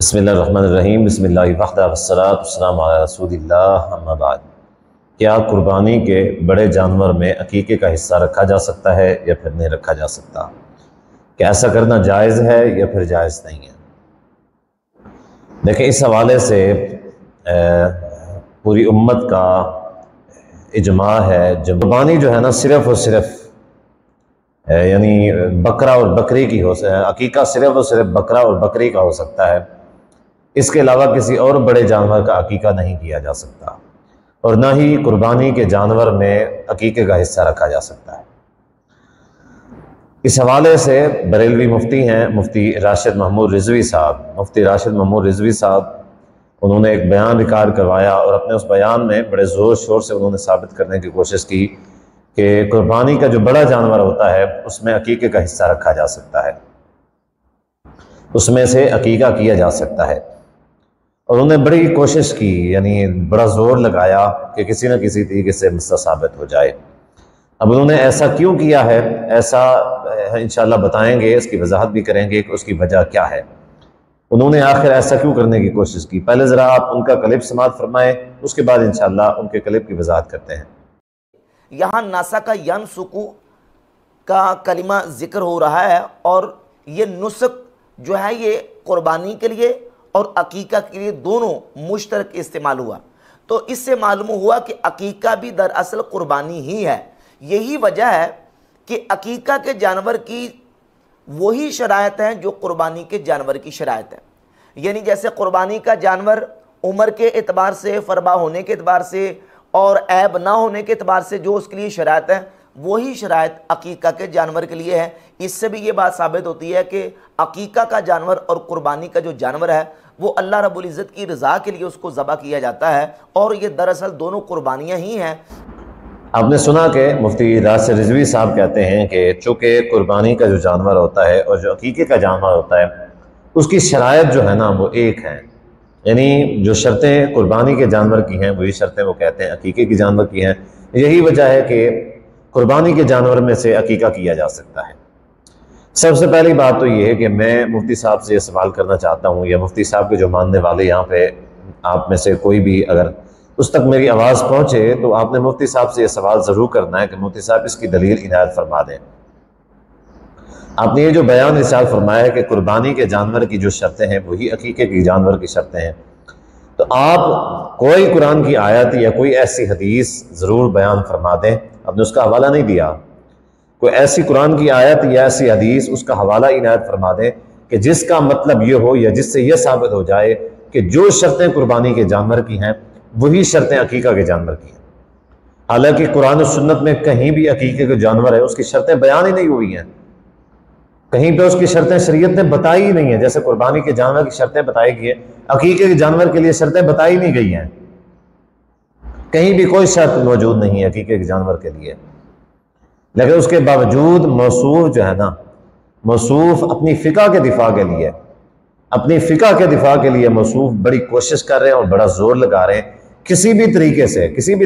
بسم اللہ الرحمن الرحیم بسم اللہ وحدہ والصلاۃ والسلام علی رسول اللہ اما بعد۔ کیا قربانی کے بڑے جانور میں عقیقے کا حصہ رکھا جا سکتا ہے یا پھر نہیں رکھا جا سکتا؟ کیا ایسا کرنا جائز ہے یا پھر جائز نہیں ہے؟ دیکھیں، اس حوالے سے پوری امت کا اجماع ہے جو قربانی جو ہے نا صرف اور صرف یعنی بکرا اور بکری کی عقیقہ صرف اور صرف بکرا اور بکری کا ہو سکتا ہے، اس کے علاوہ کسی اور بڑے جانور کا عقیقہ نہیں کیا جا سکتا، اور نہ ہی قربانی کے جانور میں عقیقے کا حصہ رکھا جا سکتا ہے۔ اس حوالے سے بریلوی مفتی ہیں مفتی راشد محمود رضوی صاحب انہوں نے ایک بیان ریکارڈ کروایا، اور اپنے اس بیان میں بڑے زور شور سے انہوں نے ثابت کرنے کی کوشش کی کہ قربانی کا جو بڑا جانور ہوتا ہے اس میں عقیقے کا حصہ رکھا جا سکتا ہے، اس میں سے عقیقہ کیا جا سکتا ہے۔ اور انہوں نے بڑی کوشش کی، یعنی بڑا زور لگایا کہ کسی نہ کسی طریقے سے مسئلہ ثابت ہو جائے۔ اب انہوں نے ایسا کیوں کیا ہے، ایسا انشاءاللہ بتائیں گے، اس کی وضاحت بھی کریں گے کہ اس کی وجہ کیا ہے، انہوں نے آخر ایسا کیوں کرنے کی کوشش کی۔ پہلے ذرا آپ ان کا کلپ سماعت فرمائیں، اس کے بعد انشاءاللہ ان کے کلپ کی وضاحت کرتے ہیں۔ یہاں ناسا کا ینسکو کا کلمہ ذکر ہو رہا ہے، اور یہ نسک جو ہے یہ قربانی کے لیے اور عقیقہ کے لیے دونوں مشترک استعمال ہوا، تو اس سے معلوم ہوا کہ عقیقہ بھی دراصل قربانی ہی ہے۔ یہی وجہ ہے کہ عقیقہ کے جانور کی وہی شرائط ہیں جو قربانی کے جانور کی شرائط ہیں، یعنی جیسے قربانی کا جانور عمر کے اعتبار سے، فربا ہونے کے اعتبار سے اور عیب نہ ہونے کے اعتبار سے جو اس کے لیے شرائط ہیں، وہی شرائط عقیقہ کے جانور کے لیے ہے۔ اس سے بھی یہ بات ثابت ہوتی ہے کہ عقیقہ کا جانور اور قربانی کا جو جانور ہے وہ اللہ رب العزت کی رضا کے لیے اس کو ذبح کیا جاتا ہے، اور یہ دراصل دونوں قربانیاں ہی ہیں۔ آپ نے سنا کہ مفتی راشد رضوی صاحب کہتے ہیں کہ چونکہ قربانی کا جو جانور ہوتا ہے اور جو عقیقے کا جانور ہوتا ہے اس کی شرائط جو ہے نا وہ ایک ہیں، یعنی جو شرطیں قربانی کے جانور کی ہیں وہی شرطیں وہ کہتے ہیں عقیقے کے جانور کی ہیں۔ یہی وجہ ہے کہ قربانی کے جانور میں سے عقیقہ کیا جا سکتا ہے۔ سب سے پہلی بات تو یہ ہے کہ میں مفتی صاحب سے یہ سوال کرنا چاہتا ہوں، یا مفتی صاحب کے جو ماننے والے یہاں پہ آپ میں سے کوئی بھی اگر اس تک میری آواز پہنچے تو آپ نے مفتی صاحب سے یہ سوال ضرور کرنا ہے کہ مفتی صاحب اس کی دلیل عنایت فرما دیں۔ آپ نے یہ جو بیان ارشاد فرمایا ہے کہ قربانی کے جانور کی جو شرطیں ہیں وہی عقیقے کے جانور کی شرطیں ہیں، تو آپ کوئی قرآن کی آیت یا کوئی ایسی حدیث ضرور بیان فرما دیں۔ آپ نے اس کا حوالہ نہیں دیا، کوئی ایسی قرآن کی آیت یا ایسی حدیث اس کا حوالہ عنایت فرما دیں کہ جس کا مطلب یہ ہو یا جس سے یہ ثابت ہو جائے کہ جو شرطیں قربانی کے جانور کی ہیں وہی شرطیں عقیقہ کے جانور کی ہیں۔ حالانکہ قرآن و سنت میں کہیں بھی عقیقے کے جانور ہے اس کی شرطیں بیان ہی نہیں ہوئی ہیں، کہیں پہ اس کی شرطیں شریعت نے بتائی ہی نہیں ہیں۔ جیسے قربانی کے جانور کی شرطیں بتائی گئی ہیں، عقیقے کے جانور کے لیے شرطیں بتائی نہیں گئی ہیں، کہیں بھی کوئی شرط موجود نہیں ہے عقیقے کے جانور کے لیے۔ لیکن اس کے باوجود موصوف جو ہے نا، موصوف اپنی فقہ کے دفاع کے لیے موصوف بڑی کوشش کر رہے ہیں اور بڑا زور لگا رہے ہیں کسی بھی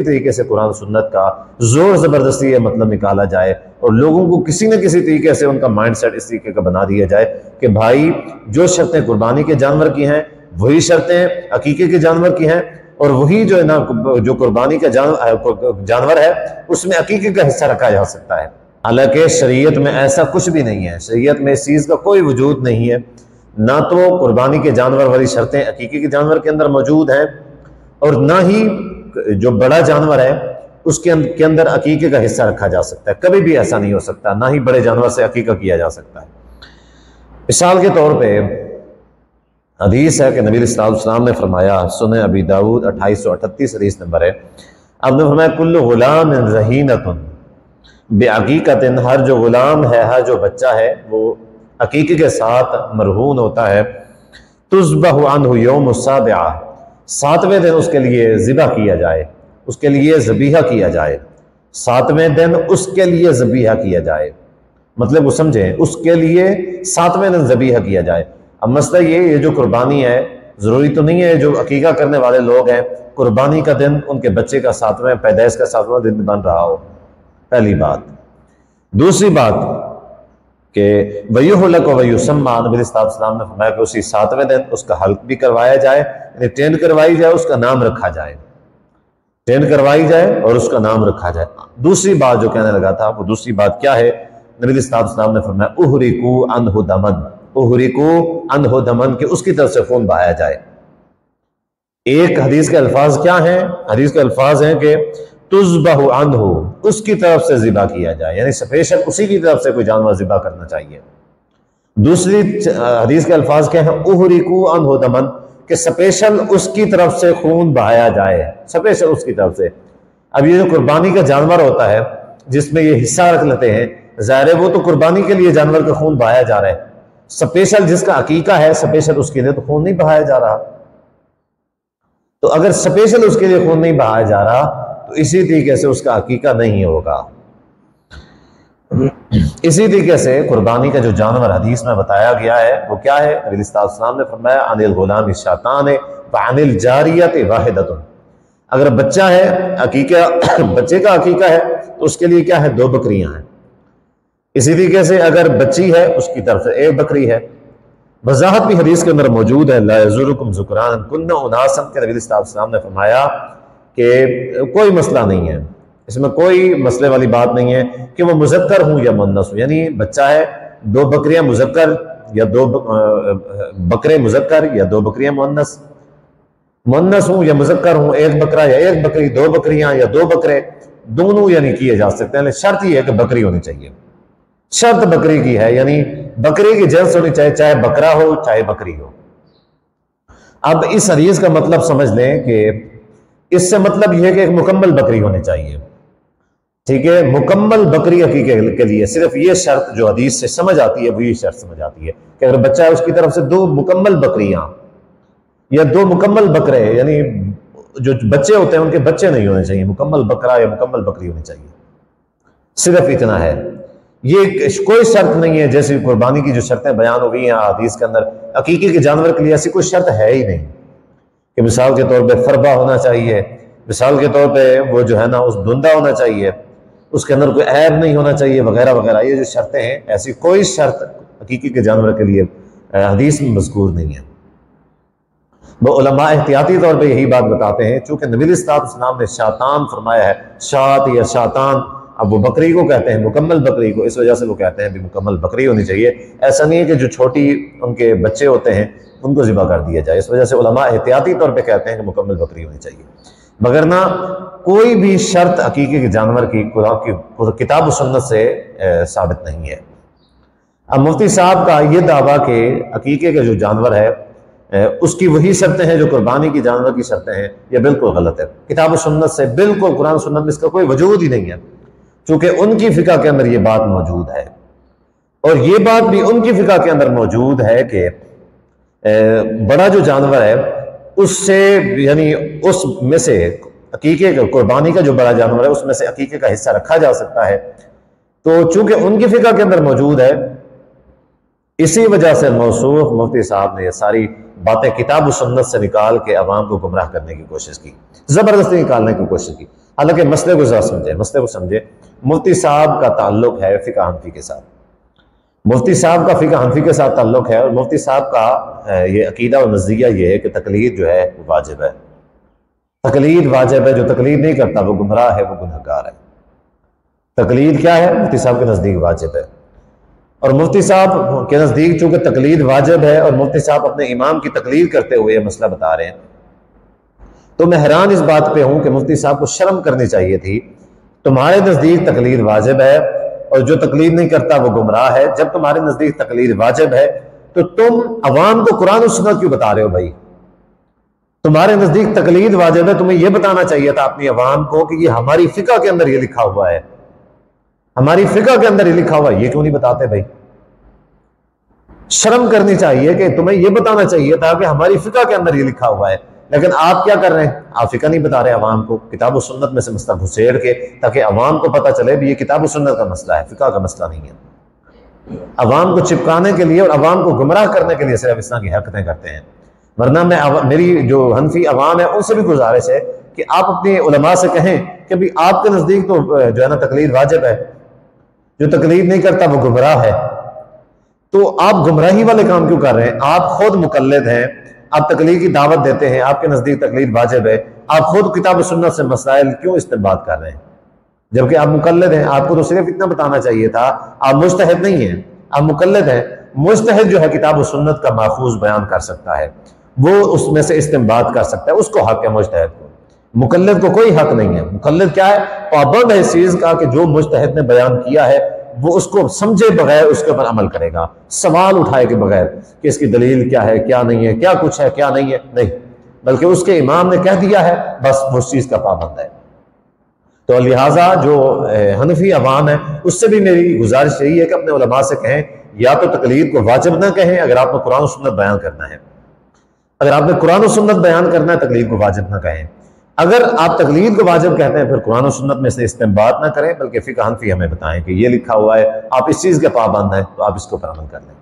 طریقے سے قرآن سنت کا زور زبردستی یہ مطلب نکالا جائے، اور لوگوں کو کسی نہ کسی طریقے سے ان کا مائنڈ سیٹ اس طریقے کا بنا دیا جائے کہ بھائی جو شرطیں قربانی کے جانور کی ہیں وہی شرطیں عقیقے کے جانور کی ہیں، اور وہی جو ہے نا جو قربانی کا جانور ہے اس میں عقیقے کا حصہ رکھا جا سکتا ہے۔ حالانکہ شریعت میں ایسا کچھ بھی نہیں ہے، شریعت میں اس چیز کا کوئی وجود نہیں ہے، نہ تو قربانی کے جانور والی شرطیں عقیقے کے جانور کے اندر موجود ہیں، اور نہ ہی جو بڑا جانور ہے اس کے اندر عقیقے کا حصہ رکھا جا سکتا ہے۔ کبھی بھی ایسا نہیں ہو سکتا، نہ ہی بڑے جانور سے عقیقہ کیا جا سکتا ہے۔ مثال کے طور پہ حدیث ہے کہ نبی صلی اللہ علیہ وسلم نے فرمایا، سنن ابی داؤد 2838 حدیث نمبر ہے، آپ نے فرمایا کل غلام رہینۃ بعقیقۃ، ہر جو غلام ہے، ہر جو بچہ ہے وہ عقیقے کے ساتھ مرہون ہوتا ہے، تذبح عنہ یوم السابعہ، 7ویں دن اس کے لیے ذبح کیا جائے، اس کے لیے ذبیحہ کیا جائے، 7ویں دن اس کے لیے ذبیحہ کیا جائے، مطلب وہ سمجھیں اس کے لیے 7ویں دن ذبیحہ کیا جائے۔ اب مسئلہ یہ جو قربانی ہے ضروری تو نہیں ہے جو عقیقہ کرنے والے لوگ ہیں قربانی کا دن ان کے بچے کا 7واں پیدائش کا 7واں دن بن رہا ہو، پہلی بات۔ دوسری بات، کہ وَيُحْلَقُ وَيُسَمَّى، نبی صلی اللہ علیہ وسلم نے فرمایا کہ اسی 7ویں دن اس کا حلق بھی کروایا جائے، یعنی ٹرینڈ کروائی جائے، اس کا نام رکھا جائے، ٹرینڈ کروائی جائے اور اس کا نام رکھا جائے۔ دوسری بات جو کہنے لگا تھا وہ دوسری بات کیا ہے؟ نبی صلی اللہ علیہ وسلم نے فرمایا اُحْرِقُوا عَنْهُ دَمًا، اُحْرِقُوا عَنْهُ دَمًا، کہ اس کی طرف سے خون بہایا جائے۔ ایک حدیث کے الفاظ کیا ہیں؟ حدیث کے الفاظ ہیں کہ تُذْبَحُ عَنْهُ، اس کی طرف سے ذبح کیا جائے، یعنی سپیشل اسی کی طرف سے کوئی جانور ذبح کرنا چاہیے۔ دوسری حدیث کے الفاظ کیا ہیں؟ اُحْرِقُوا عَنْهُ دَمًا، کہ سپیشل اس کی طرف سے خون بہایا جائے، سپیشل اس کی طرف سے۔ اب یہ جو قربانی کا جانور ہوتا ہے جس میں یہ حصہ رکھ لیتے ہیں، ظاہر ہے وہ تو قربانی کے لیے جانور کا خون بہایا جا رہا ہے، سپیشل جس کا عقیقہ ہے سپیشل اس کے لیے تو خون نہیں بہایا جا رہا۔ تو اگر سپیشل اس کے لیے خون نہیں بہایا جا رہا تو اسی طریقے سے اس کا عقیقہ نہیں ہوگا۔ اسی طریقے سے قربانی کا جو جانور حدیث میں بتایا گیا ہے وہ کیا ہے؟ نبی صلی اللہ علیہ وسلم نے فرمایا عن الغلام شاتان وعن الجاریۃ واحدۃ، اگر بچہ ہے عقیقہ، بچے کا عقیقہ ہے تو اس کے لیے کیا ہے؟ 2 بکریاں ہیں۔ اسی طریقے سے اگر بچی ہے اس کی طرف سے 1 بکری ہے۔ وضاحت بھی حدیث کے اندر موجود ہے، لا یضرکم ذکران کن اناسا، کہ نبی صلی اللہ علیہ وسلم نے فرمایا کہ کوئی مسئلہ نہیں ہے، اس میں کوئی مسئلے والی بات نہیں ہے کہ وہ مذکر ہوں یا مؤنث ہوں، یعنی بچہ ہے 2 بکریاں مذکر یا 2 بکرے مذکر یا 2 بکریاں مؤنث، مؤنث ہوں یا مذکر ہوں، 1 بکرا یا 1 بکری، 2 بکریاں یا 2 بکرے، دونوں یعنی کیے جا سکتے ہیں، لیکن شرط یہ ہے کہ بکری ہونی چاہیے، شرط بکری کی ہے، یعنی بکری کی جنس ہونی چاہیے، چاہے بکرا ہو چاہے بکری ہو۔ اب اس حدیث کا مطلب سمجھ لیں کہ اس سے مطلب یہ ہے کہ ایک مکمل بکری ہونی چاہیے، ٹھیک ہے، مکمل بکری عقیقے کے لیے صرف یہ شرط جو حدیث سے سمجھ آتی ہے وہ یہ شرط سمجھ آتی ہے کہ اگر بچہ ہے اس کی طرف سے 2 مکمل بکریاں یا 2 مکمل بکرے، یعنی جو بچے ہوتے ہیں ان کے بچے نہیں ہونے چاہیے، مکمل بکرا یا مکمل بکری ہونی چاہیے، صرف اتنا ہے۔ یہ کوئی شرط نہیں ہے جیسے قربانی کی جو شرطیں بیان ہو گئی ہیں حدیث کے اندر، عقیقے کے جانور کے لیے ایسی کوئی شرط ہے ہی نہیں کہ مثال کے طور پہ فربا ہونا چاہیے، مثال کے طور پہ وہ جو ہے نا اس دھندا ہونا چاہیے، اس کے اندر کوئی عیب نہیں ہونا چاہیے وغیرہ وغیرہ، یہ جو شرطیں ہیں ایسی کوئی شرط عقیقے کے جانور کے لیے حدیث میں مذکور نہیں ہے۔ وہ علماء احتیاطی طور پہ یہی بات بتاتے ہیں، چونکہ نبی صلی اللہ علیہ وسلم نے شاتان فرمایا ہے، شات یا شاتان، اب وہ بکری کو کہتے ہیں مکمل بکری کو، اس وجہ سے وہ کہتے ہیں بھی مکمل بکری ہونی چاہیے، ایسا نہیں ہے کہ جو چھوٹی ان کے بچے ہوتے ہیں ان کو ذبح کر دیا جائے، اس وجہ سے علماء احتیاطی طور پہ کہتے ہیں کہ مکمل بکری ہونی چاہیے، مگر نہ کوئی بھی شرط عقیقے کے جانور کی کتاب و سنت سے ثابت نہیں ہے۔ اب مفتی صاحب کا یہ دعویٰ کہ عقیقے کا جو جانور ہے اس کی وہی شرطیں ہیں جو قربانی کی جانور کی شرطیں ہیں، یہ بالکل غلط ہے، کتاب و سنت سے بالکل، قرآن سنت میں اس کا کوئی وجود ہی نہیں ہے، چونکہ ان کی فقہ کے اندر یہ بات موجود ہے، اور یہ بات بھی ان کی فقہ کے اندر موجود ہے کہ بڑا جو جانور ہے اس سے، یعنی اس میں سے عقیقے کا، قربانی کا جو بڑا جانور ہے اس میں سے عقیقے کا حصہ رکھا جا سکتا ہے، تو چونکہ ان کی فقہ کے اندر موجود ہے اسی وجہ سے موصوف مفتی صاحب نے یہ ساری باتیں کتاب و سنت سے نکال کے عوام کو گمراہ کرنے کی کوشش کی، زبردستی نکالنے کی کوشش کی، حالانکہ مسئلے کو ذرا سمجھے، مسئلے کو سمجھے۔ مفتی صاحب کا تعلق ہے فقہ حنفی کے ساتھ، مفتی صاحب کا فقہ حنفی کے ساتھ تعلق ہے، اور مفتی صاحب کا یہ عقیدہ و نظریہ یہ ہے کہ تقلید جو ہے وہ واجب ہے، تقلید واجب ہے، جو تقلید نہیں کرتا وہ گمراہ ہے، وہ گنہگار ہے۔ تقلید کیا ہے؟ مفتی صاحب کے نزدیک واجب ہے، اور مفتی صاحب کے نزدیک چونکہ تقلید واجب ہے اور مفتی صاحب اپنے امام کی تقلید کرتے ہوئے یہ مسئلہ بتا رہے ہیں، تو میں حیران اس بات پہ ہوں کہ مفتی صاحب کو شرم کرنی چاہیے تھی، تمہارے نزدیک تقلید واجب ہے اور جو تقلید نہیں کرتا وہ گمراہ ہے، جب تمہارے نزدیک تقلید واجب ہے تو تم عوام کو قرآن و سنت کیوں بتا رہے ہو بھائی؟ تمہارے نزدیک تقلید واجب ہے، تمہیں یہ بتانا چاہیے تھا اپنی عوام کو کہ یہ ہماری فقہ کے اندر یہ لکھا ہوا ہے، ہماری فقہ کے اندر یہ لکھا ہوا ہے، یہ کیوں نہیں بتاتے بھائی؟ شرم کرنی چاہیے کہ تمہیں یہ بتانا چاہیے تھا کہ ہماری فقہ کے اندر یہ لکھا ہوا ہے، لیکن آپ کیا کر رہے ہیں؟ آپ فقہ نہیں بتا رہے عوام کو، کتاب و سنت میں سے مسئلہ گھسیڑ کے، تاکہ عوام کو پتہ چلے بھی یہ کتاب و سنت کا مسئلہ ہے، فقہ کا مسئلہ نہیں ہے، عوام کو چپکانے کے لیے اور عوام کو گمراہ کرنے کے لیے صرف اس طرح کی حرکتیں کرتے ہیں۔ ورنہ میں میری جو حنفی عوام ہے ان سے بھی گزارش ہے کہ آپ اپنے علماء سے کہیں کہ بھی آپ کے نزدیک تو جو ہے نا تقلید واجب ہے، جو تقلید نہیں کرتا وہ گمراہ ہے، تو آپ گمراہی والے کام کیوں کر رہے ہیں؟ آپ خود مقلد ہیں، آپ تقلید کی دعوت دیتے ہیں، آپ کے نزدیک تقلید واجب ہے، آپ خود کتاب و سنت سے مسائل کیوں استنباط کر رہے ہیں؟ جبکہ آپ مقلد ہیں، آپ کو تو صرف اتنا بتانا چاہیے تھا، آپ مجتہد نہیں ہیں، آپ مقلد ہیں۔ مجتہد جو ہے کتاب و سنت کا ماخوذ بیان کر سکتا ہے، وہ اس میں سے استنباط کر سکتا ہے، اس کو حق ہے مجتہد کو، مقلد کو کوئی حق نہیں ہے۔ مقلد کیا ہے؟ پابند ہے اس چیز کا کہ جو مجتہد نے بیان کیا ہے وہ اس کو سمجھے بغیر اس کے اوپر عمل کرے گا، سوال اٹھائے کے بغیر کہ اس کی دلیل کیا ہے، کیا نہیں ہے، کیا کچھ ہے، کیا نہیں ہے، نہیں، بلکہ اس کے امام نے کہہ دیا ہے بس وہ اس چیز کا پابند ہے۔ تو لہٰذا جو حنفی عوام ہے اس سے بھی میری گزارش یہی ہے کہ اپنے علماء سے کہیں یا تو تقلید کو واجب نہ کہیں اگر آپ نے قرآن و سنت بیان کرنا ہے، اگر آپ نے قرآن و سنت بیان کرنا ہے تقلید کو واجب نہ کہیں، اگر آپ تقلید کو واجب کہتے ہیں پھر قرآن و سنت میں سے استنباط نہ کریں بلکہ فقہ حنفی ہمیں بتائیں کہ یہ لکھا ہوا ہے، آپ اس چیز کے پابند ہیں تو آپ اس کو پر عمل کر لیں۔